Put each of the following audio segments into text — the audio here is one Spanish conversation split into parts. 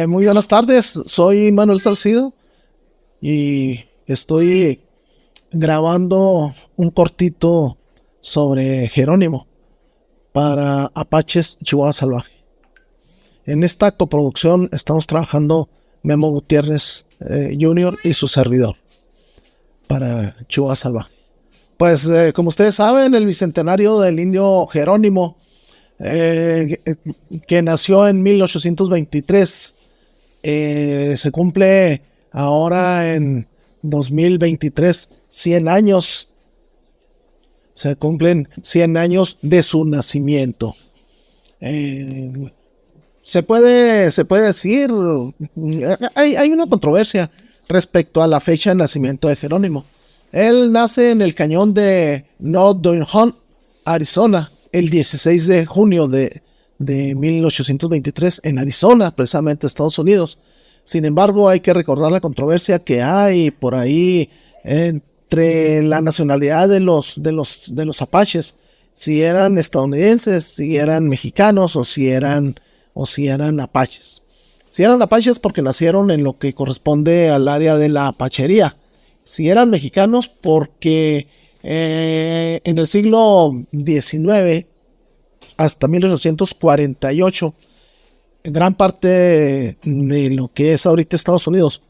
Muy buenas tardes, soy Manuel Salcido y estoy grabando un cortito sobre Jerónimo para Apaches Chihuahua Salvaje. En esta coproducción estamos trabajando Memo Gutiérrez Jr. y su servidor para Chihuahua Salvaje. Pues como ustedes saben, el bicentenario del indio Jerónimo, eh, que nació en 1823, se cumple ahora en 2023 100 años. Se cumplen 100 años de su nacimiento. Eh, se puede decir, hay una controversia respecto a la fecha de nacimiento de Jerónimo. Él nace en el cañón de North Hunt, Arizona, el 16 de junio de 1823, en Arizona, precisamente Estados Unidos. Sin embargo, hay que recordar la controversia que hay por ahí entre la nacionalidad de los apaches, si eran estadounidenses, si eran mexicanos o si eran apaches. Si eran apaches porque nacieron en lo que corresponde al área de la apachería. Si eran mexicanos porque en el siglo XIX hasta 1848, gran parte de lo que es ahorita Estados Unidos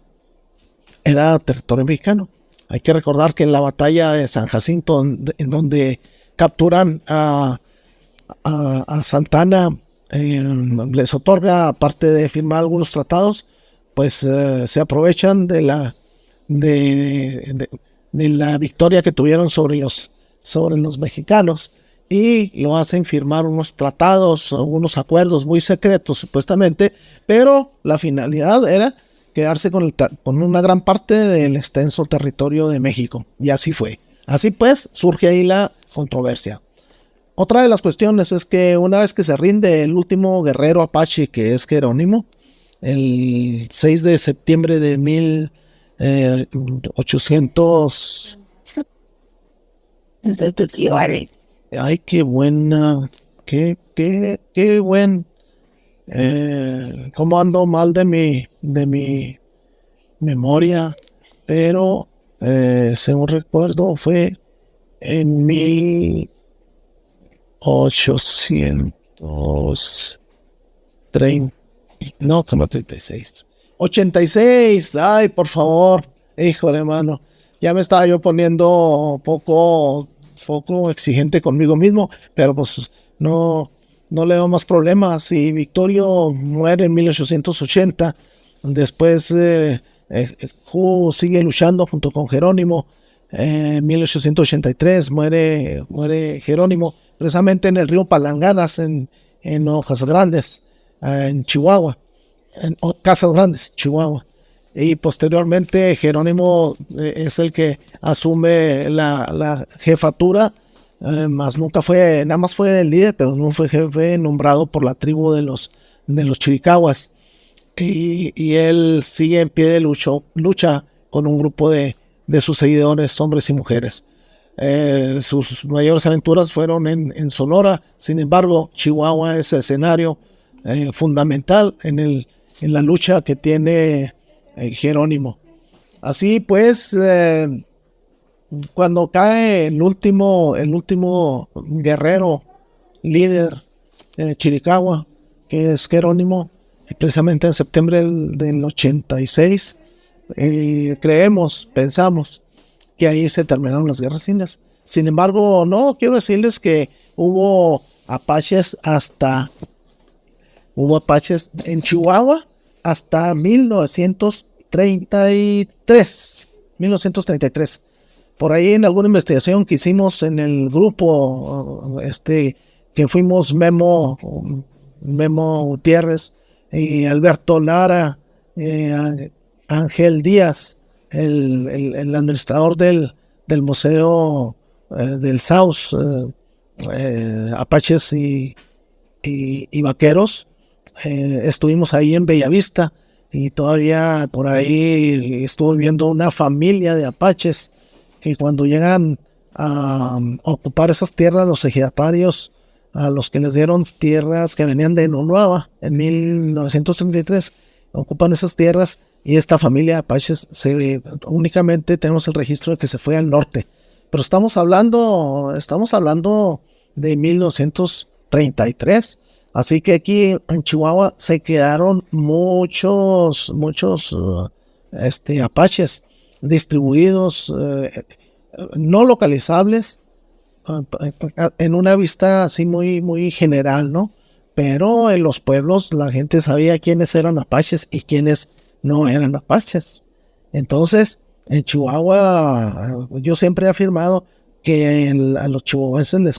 era territorio mexicano. Hay que recordar que en la batalla de San Jacinto, en donde capturan a Santana, les otorga, aparte de firmar algunos tratados, pues se aprovechan de la victoria que tuvieron sobre los mexicanos y lo hacen firmar unos tratados, unos acuerdos muy secretos supuestamente, pero la finalidad era quedarse con una gran parte del extenso territorio de México, y así fue. Así pues, surge ahí la controversia. Otra de las cuestiones es que una vez que se rinde el último guerrero apache, que es Jerónimo, el 6 de septiembre de 1800... Ay, qué buena, qué buen... cómo ando mal de mi memoria, pero según recuerdo fue en 1830, no, como 36. 86, ay, por favor, hijo de hermano, ya me estaba yo poniendo poco exigente conmigo mismo, pero pues no le veo más problemas. Y Victorio muere en 1880, después Hu sigue luchando junto con Jerónimo. En 1883 muere Jerónimo, precisamente en el río Palanganas, en Hojas Grandes, en Chihuahua, en Casas Grandes, Chihuahua. Y posteriormente Jerónimo es el que asume la jefatura, más nunca fue, nada más fue el líder, pero no fue jefe nombrado por la tribu de los chiricahuas. Y él sigue en pie de lucha con un grupo de sus seguidores, hombres y mujeres. Sus mayores aventuras fueron en Sonora. Sin embargo, Chihuahua es escenario fundamental en la lucha que tiene Jerónimo. Así pues, cuando cae el último guerrero líder Chiricahua, que es Jerónimo, precisamente en septiembre del 86, pensamos que ahí se terminaron las guerras indias. Sin embargo, no, quiero decirles que hubo apaches en Chihuahua hasta 1933. Por ahí en alguna investigación que hicimos en el grupo, que fuimos Memo Gutiérrez y Alberto Lara, Ángel Díaz, el administrador del Museo del Saus, Apaches y Vaqueros. Estuvimos ahí en Bellavista y todavía por ahí estuve viendo una familia de apaches que cuando llegan a ocupar esas tierras, los ejidatarios a los que les dieron tierras que venían de Nueva en 1933, ocupan esas tierras y esta familia de apaches únicamente tenemos el registro de que se fue al norte. Pero estamos hablando de 1933, así que aquí en Chihuahua se quedaron muchos apaches distribuidos, no localizables, en una vista así muy general, ¿no? Pero en los pueblos la gente sabía quiénes eran apaches y quiénes no eran apaches. Entonces, en Chihuahua, yo siempre he afirmado que a los chihuahuenses les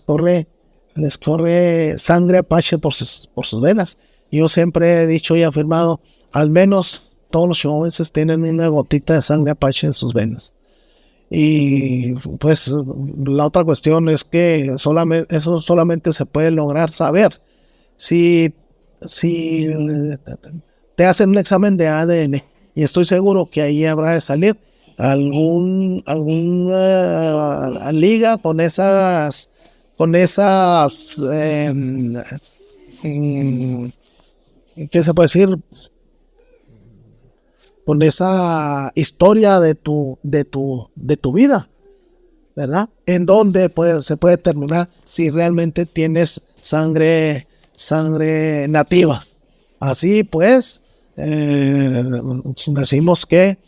corre sangre apache por sus venas. Yo siempre he dicho y afirmado, al menos todos los chihuahuenses tienen una gotita de sangre apache en sus venas. Y pues la otra cuestión es que eso solamente se puede lograr saber si te hacen un examen de ADN, y estoy seguro que ahí habrá de salir alguna liga con esas ¿qué se puede decir? Con esa historia de tu vida, ¿verdad? En donde se puede determinar si realmente tienes sangre nativa. Así pues, decimos que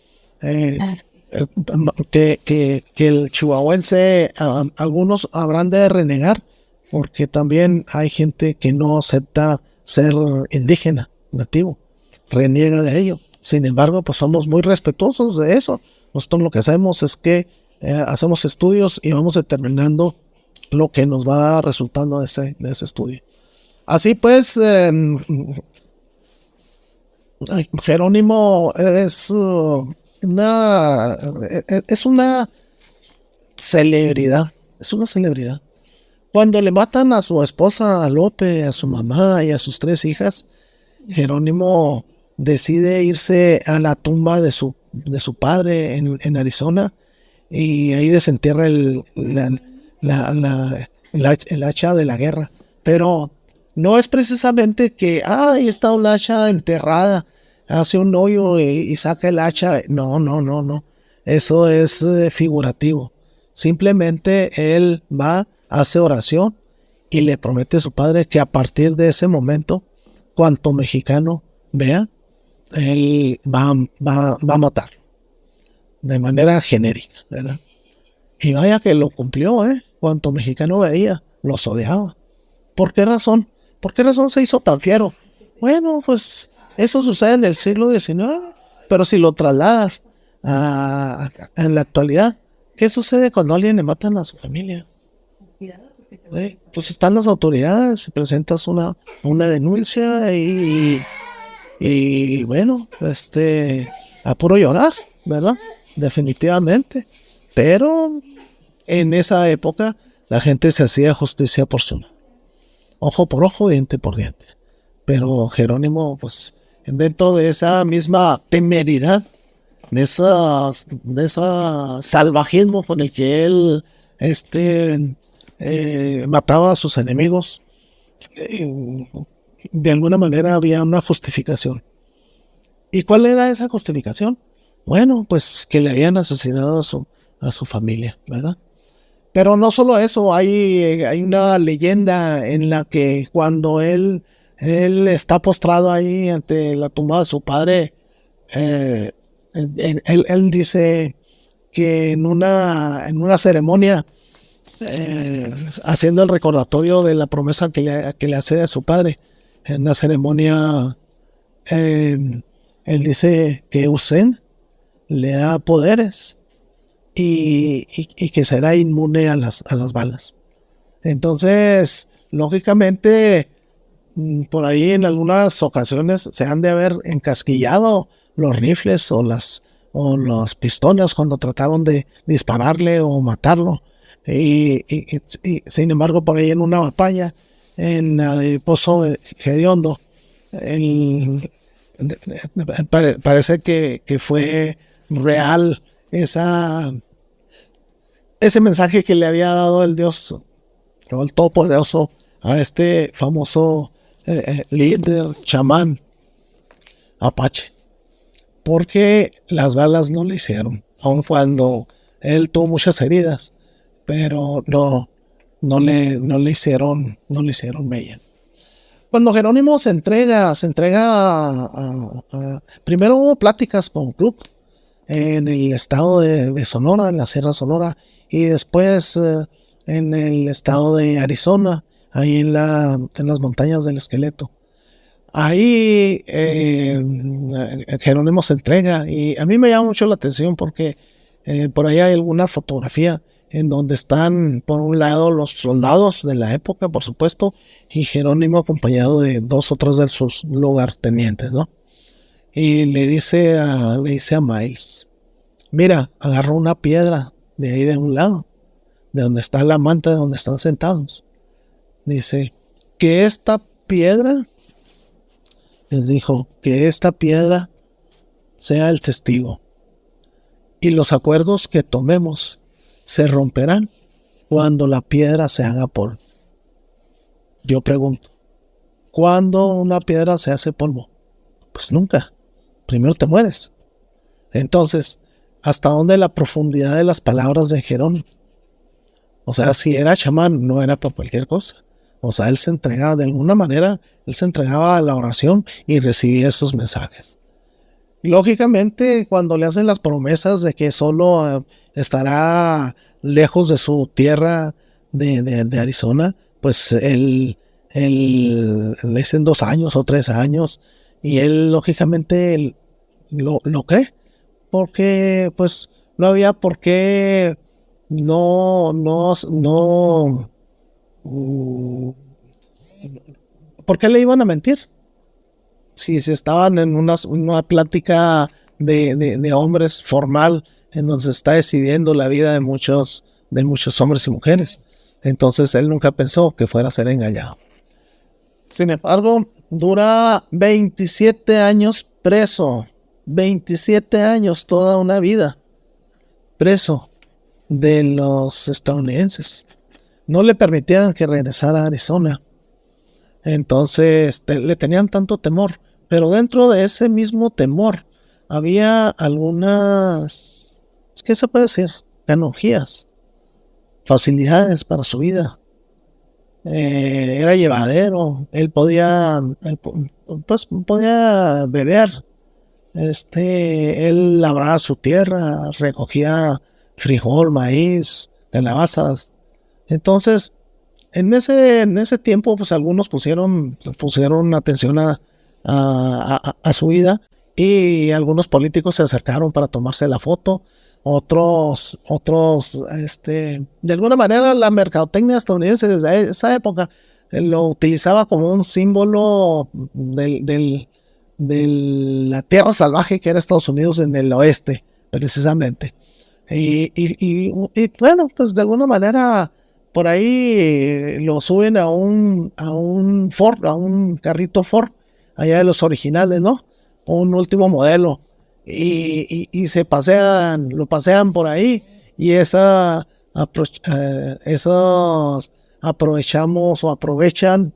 el chihuahuense, algunos habrán de renegar, porque también hay gente que no acepta ser indígena, nativo, reniega de ello. Sin embargo, pues somos muy respetuosos de eso. Nosotros lo que hacemos es que hacemos estudios y vamos determinando lo que nos va resultando de ese estudio. Así pues, Jerónimo es una celebridad. Es una celebridad. Cuando le matan a su esposa, a Lope, a su mamá y a sus 3 hijas, Jerónimo decide irse a la tumba de su padre en Arizona, y ahí desentierra el hacha de la guerra. Pero no es precisamente que ahí está un hacha enterrada, hace un hoyo y saca el hacha. No. Eso es figurativo. Simplemente él va, hace oración y le promete a su padre que a partir de ese momento, cuanto mexicano vea, él va a matarlo de manera genérica, ¿verdad? Y vaya que lo cumplió, cuanto mexicano veía, los odiaba. ¿Por qué razón? ¿Por qué razón se hizo tan fiero? Bueno, pues eso sucede en el siglo XIX, pero si lo trasladas en la actualidad, ¿qué sucede cuando a alguien le matan a su familia? Pues están las autoridades, presentas una denuncia y bueno, a puro llorar, ¿verdad? Definitivamente. Pero en esa época la gente se hacía justicia por su mano. Ojo por ojo, diente por diente. Pero Jerónimo, pues, dentro de esa misma temeridad, de esa salvajismo con el que él mataba a sus enemigos, de alguna manera había una justificación. ¿Y cuál era esa justificación? Bueno, pues que le habían asesinado a su familia, ¿verdad? Pero no solo eso, hay una leyenda en la que cuando él está postrado ahí ante la tumba de su padre, él dice que en una ceremonia, haciendo el recordatorio de la promesa que le hace a su padre, en una ceremonia, él dice que Usen le da poderes y que será inmune a las balas. Entonces, lógicamente, por ahí en algunas ocasiones se han de haber encasquillado los rifles o los pistones cuando trataron de dispararle o matarlo. Y sin embargo, por ahí en una batalla en el Pozo Hediondo, parece que fue real ese mensaje que le había dado el Dios, o el Todopoderoso, a este famoso líder chamán apache, porque las balas no le hicieron, aun cuando él tuvo muchas heridas, pero no le hicieron mella. Cuando Jerónimo se entrega primero hubo pláticas con Cook en el estado de Sonora, en la Sierra Sonora, y después en el estado de Arizona, ahí en las montañas del Esqueleto. Ahí Jerónimo se entrega, y a mí me llama mucho la atención porque por ahí hay alguna fotografía en donde están por un lado los soldados de la época, por supuesto, y Jerónimo acompañado de 2 o 3 de sus lugartenientes, ¿no? Y le dice a Miles, mira, agarró una piedra de ahí de un lado, de donde está la manta, de donde están sentados. Dice, que esta piedra, les dijo, que esta piedra sea el testigo. Y los acuerdos que tomemos se romperán cuando la piedra se haga polvo. Yo pregunto, ¿cuándo una piedra se hace polvo? Pues nunca. Primero te mueres. Entonces, ¿hasta dónde la profundidad de las palabras de Jerónimo? O sea, si era chamán, no era por cualquier cosa. O sea, él se entregaba de alguna manera, él se entregaba a la oración y recibía esos mensajes. Lógicamente, cuando le hacen las promesas de que solo estará lejos de su tierra de Arizona, pues él le dicen 2 años o 3 años, y él lógicamente lo cree, porque pues no había por qué ¿por qué le iban a mentir? Si se estaban en una plática de hombres formal, en donde se está decidiendo la vida de muchos hombres y mujeres. Entonces él nunca pensó que fuera a ser engañado. Sin embargo, dura 27 años preso. 27 años, toda una vida preso de los estadounidenses. No le permitían que regresara a Arizona. Entonces le tenían tanto temor, pero dentro de ese mismo temor había algunas, ¿qué se puede decir? Canonjías, facilidades para su vida. Era llevadero, él podía beber, él labraba su tierra, recogía frijol, maíz, calabazas. Entonces, en ese tiempo, pues algunos pusieron atención a su vida, y algunos políticos se acercaron para tomarse la foto. Otros, de alguna manera la mercadotecnia estadounidense desde esa época lo utilizaba como un símbolo de la tierra salvaje que era Estados Unidos en el oeste, precisamente. Y bueno, pues de alguna manera por ahí lo suben a un Ford, a un carrito Ford, allá de los originales, ¿no? Un último modelo. Y lo pasean por ahí, y esos aprovecharon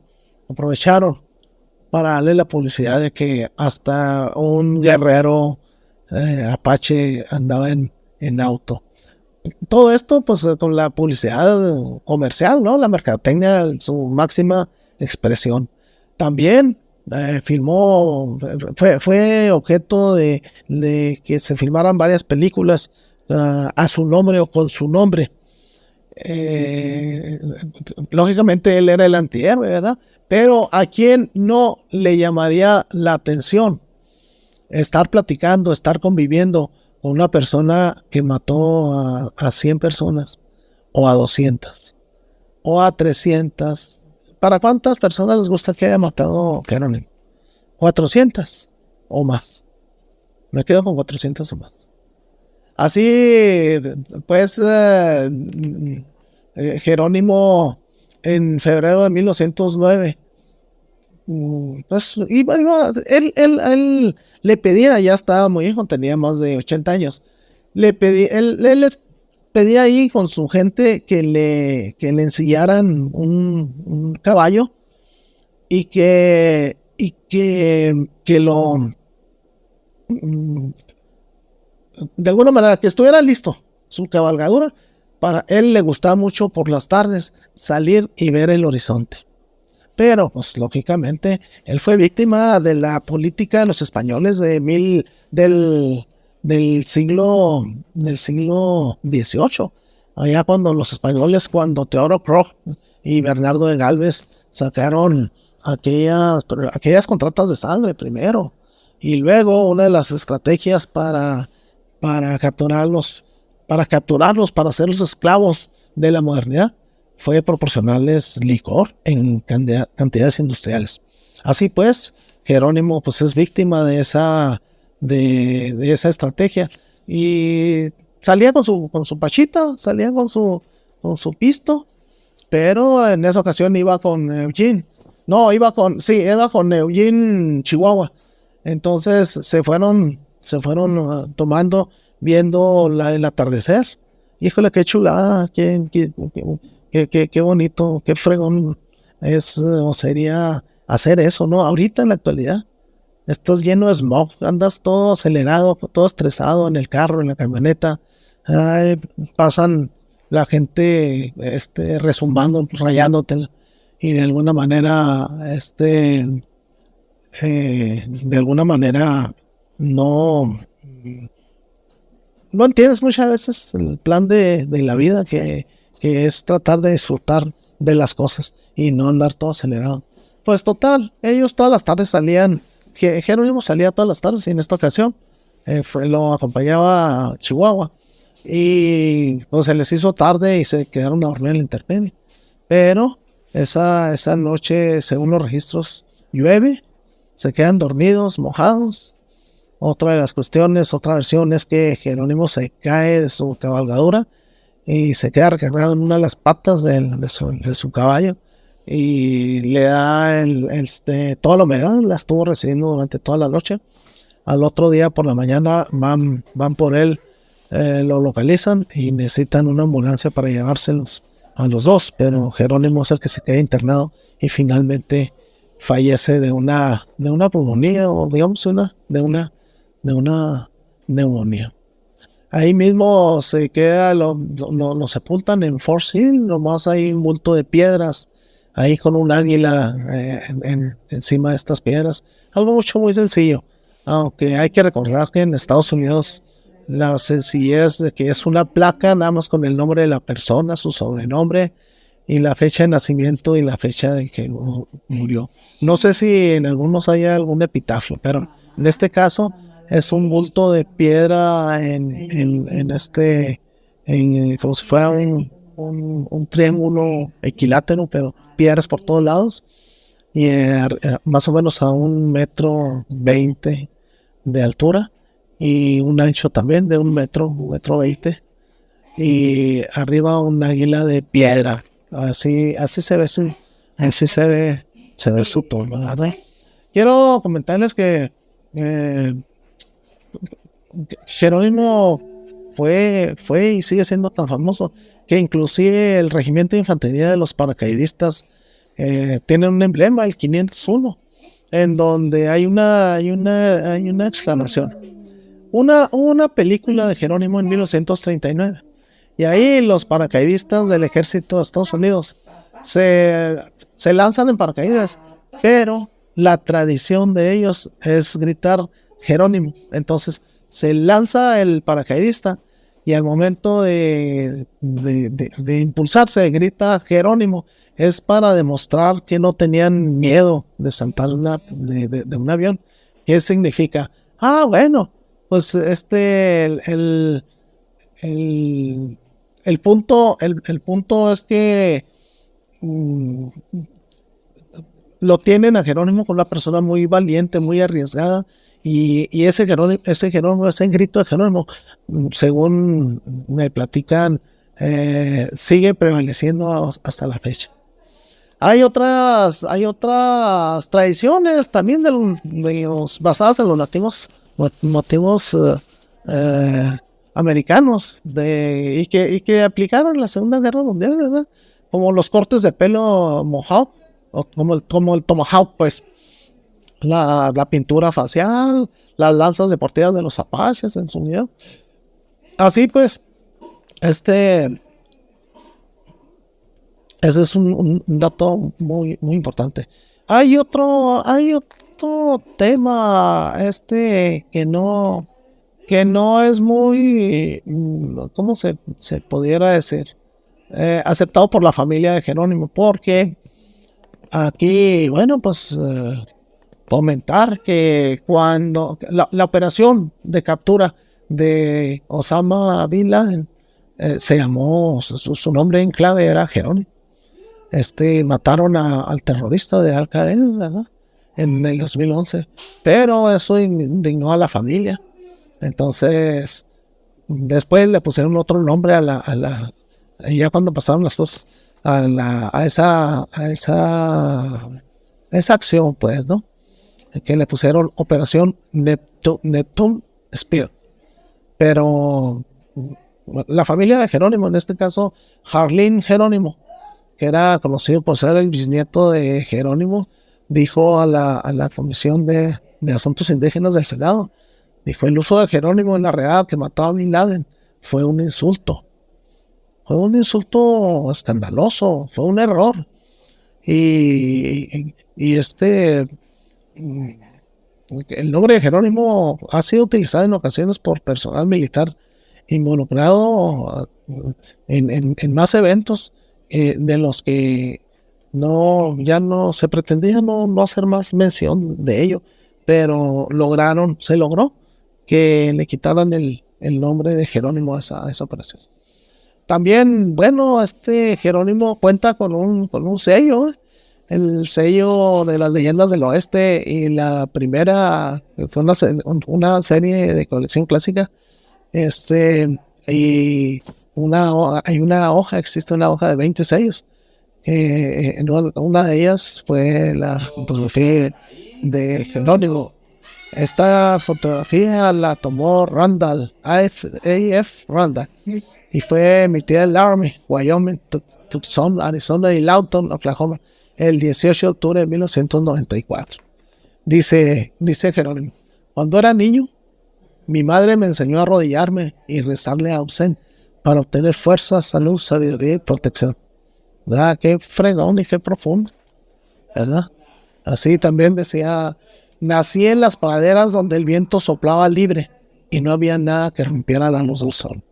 para darle la publicidad de que hasta un guerrero apache andaba en auto. Todo esto pues con la publicidad comercial, ¿no? La mercadotecnia en su máxima expresión. También fue objeto de que se filmaran varias películas a su nombre o con su nombre. Lógicamente él era el antihéroe, ¿verdad? Pero ¿a quién no le llamaría la atención estar platicando, estar conviviendo con una persona que mató a 100 personas, o a 200, o a 300? ¿Para cuántas personas les gusta que haya matado Jerónimo? 400 o más. Me quedo con 400 o más. Así pues, Jerónimo en febrero de 1909, pues él le pedía, ya estaba muy hijo, tenía más de 80 años, él pedía ahí con su gente que le ensillaran un caballo y que lo, de alguna manera, que estuviera listo su cabalgadura. Para él le gustaba mucho por las tardes salir y ver el horizonte. Pero, pues, lógicamente, él fue víctima de la política de los españoles del siglo XVIII. Allá cuando los españoles, cuando Teodoro Kroh y Bernardo de Galvez sacaron aquellas contratas de sangre primero. Y luego una de las estrategias para capturarlos, para hacerlos esclavos de la modernidad, fue proporcionarles licor en cantidades industriales. Así pues, Jerónimo pues es víctima de esa estrategia y salía con su pachita, salía con su pisto, pero en esa ocasión iba con Eugene. No, iba con Eugene, Chihuahua. Entonces se fueron tomando, viendo el atardecer. Híjole, qué chulada, qué bonito, qué fregón es o sería hacer eso, ¿no? Ahorita en la actualidad estás lleno de smog, andas todo acelerado, todo estresado en el carro, en la camioneta. Pasan la gente rezumbando, rayándote, y de alguna manera no entiendes muchas veces el plan de la vida, que es tratar de disfrutar de las cosas y no andar todo acelerado. Pues total, ellos todas las tardes salían, Jerónimo salía todas las tardes, y en esta ocasión lo acompañaba a Chihuahua, y pues se les hizo tarde y se quedaron a dormir en la intemperie. Pero esa noche, según los registros, llueve, se quedan dormidos, mojados. Otra de las cuestiones, otra versión es que Jerónimo se cae de su cabalgadura y se queda recargado en una de las patas de su caballo, y le da toda la humedad, la estuvo recibiendo durante toda la noche. Al otro día por la mañana van por él, lo localizan y necesitan una ambulancia para llevárselos a los dos, pero Jerónimo es el que se queda internado y finalmente fallece de una pulmonía, o digamos de una neumonía. Ahí mismo se queda, lo sepultan en Forest Hill, nomás hay un bulto de piedras ahí con un águila encima de estas piedras. Algo muy sencillo, aunque hay que recordar que en Estados Unidos la sencillez de que es una placa nada más con el nombre de la persona, su sobrenombre y la fecha de nacimiento y la fecha de que murió. No sé si en algunos haya algún epitafio, pero en este caso es un bulto de piedra como si fuera un triángulo equilátero, pero piedras por todos lados, y más o menos a 1,20 m de altura, y un ancho también de 1,20 m, y arriba un águila de piedra. Así se ve su tumba, ¿verdad? Quiero comentarles que Jerónimo fue y sigue siendo tan famoso que inclusive el regimiento de infantería de los paracaidistas tiene un emblema, el 501, en donde hay una exclamación. Una película de Jerónimo en 1939, y ahí los paracaidistas del ejército de Estados Unidos se lanzan en paracaídas, pero la tradición de ellos es gritar Jerónimo. Entonces se lanza el paracaidista y al momento de impulsarse grita Jerónimo. Es para demostrar que no tenían miedo de saltar de un avión. ¿Qué significa? Bueno, pues el punto es que lo tienen a Jerónimo con una persona muy valiente, muy arriesgada, y ese grito de Jerónimo, según me platican, sigue prevaleciendo hasta la fecha. Hay otras tradiciones también basadas en los motivos americanos y que aplicaron la Segunda Guerra Mundial, ¿verdad? Como los cortes de pelo Mohawk, o como el Tomahawk, pues, la pintura facial, las lanzas deportivas de los apaches en su video. Así pues, ese es un dato muy, muy importante. Hay otro tema, que no es muy, ¿cómo se pudiera decir? Aceptado por la familia de Jerónimo, porque aquí, bueno, pues comentar que cuando la operación de captura de Osama Bin Laden se llamó, su nombre en clave era Jerónimo. Mataron al terrorista de Al Qaeda, ¿verdad? En el 2011, pero eso indignó a la familia. Entonces, después le pusieron otro nombre ya cuando pasaron las cosas, a esa acción, pues, ¿no? Que le pusieron Operación Neptune Spear. Pero la familia de Jerónimo, en este caso, Harlín Jerónimo, que era conocido por ser el bisnieto de Jerónimo, dijo a la Comisión de Asuntos Indígenas del Senado, dijo: el uso de Jerónimo en la redada que mató a Bin Laden fue un insulto. Fue un insulto escandaloso, fue un error. Y el nombre de Jerónimo ha sido utilizado en ocasiones por personal militar involucrado en más eventos de los que ya no se pretendía no hacer más mención de ello, pero se logró que le quitaran el nombre de Jerónimo a esa operación. También, bueno, Jerónimo cuenta con un sello, el sello de las leyendas del oeste, y la primera fue una serie de colección clásica, y existe una hoja de 20 sellos. Una de ellas fue la fotografía de Jerónimo. Esta fotografía la tomó Randall, A.F. Randall, y fue emitida en Laramie, Wyoming, Tucson, Arizona y Lawton, Oklahoma, el 18 de octubre de 1994. Dice Jerónimo: cuando era niño, mi madre me enseñó a arrodillarme y rezarle a Ausen para obtener fuerza, salud, sabiduría y protección. ¿Verdad? Qué fregón y qué profundo, ¿verdad? Así también decía: nací en las praderas donde el viento soplaba libre y no había nada que rompiera la luz del sol.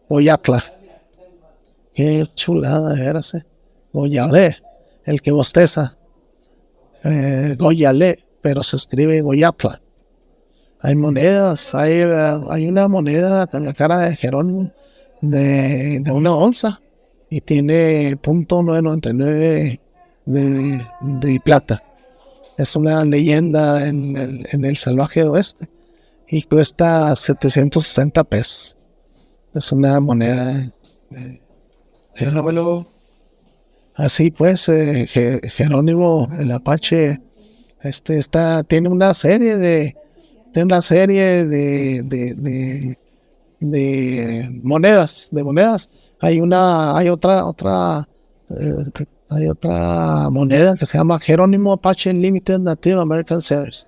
Oyatla. Qué chulada era ese. Goyalé, el que bosteza. Goyalé, pero se escribe Goyatla. Hay monedas, hay una moneda con la cara de Jerónimo de una onza y tiene .999 de plata. Es una leyenda en el salvaje oeste y cuesta 760 pesos. Es una moneda así pues. Jerónimo el Apache tiene una serie de monedas, hay otra moneda que se llama Jerónimo Apache Limited Native American Series,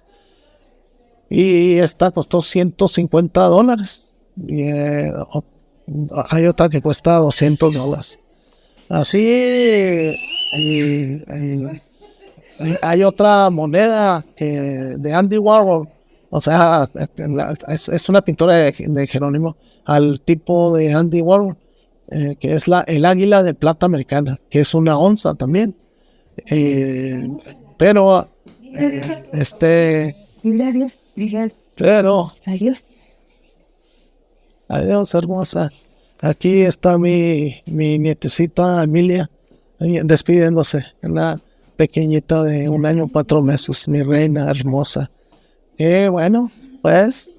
y esta costó $150, y hay otra que cuesta $200. Así hay otra moneda de Andy Warhol. O sea, es una pintura de Jerónimo al tipo de Andy Warhol, que es el águila de plata americana, que es una onza también. Pero adiós, hermosa. Aquí está mi nietecita Emilia despidiéndose, una pequeñita de 1 año 4 meses, mi reina hermosa. Bueno, pues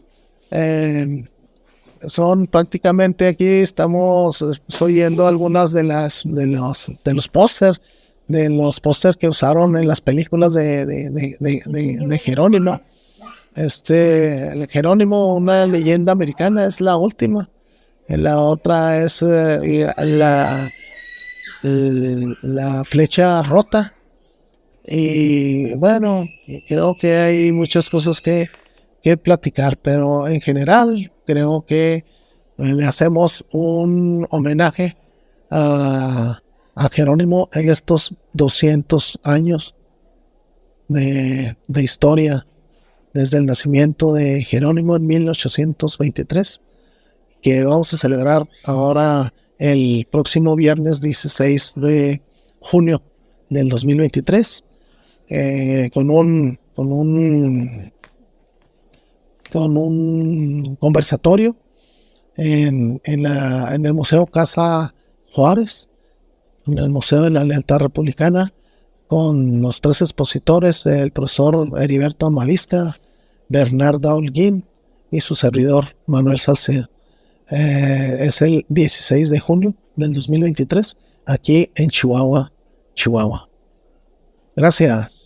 son prácticamente, aquí estoy viendo algunas de los pósters que usaron en las películas de Jerónimo. el Jerónimo, una leyenda americana, es la última. La otra es la flecha rota. Y bueno, creo que hay muchas cosas que platicar, pero en general creo que le hacemos un homenaje a Jerónimo en estos 200 años de historia, desde el nacimiento de Jerónimo en 1823, que vamos a celebrar ahora el próximo viernes 16 de junio del 2023, con un conversatorio en el Museo Casa Juárez, en el Museo de la Lealtad Republicana, con los 3 expositores, el profesor Heriberto Amavisca, Bernarda Holguín y su servidor Manuel Salcedo. Es el 16 de junio del 2023, aquí en Chihuahua, Chihuahua. Gracias.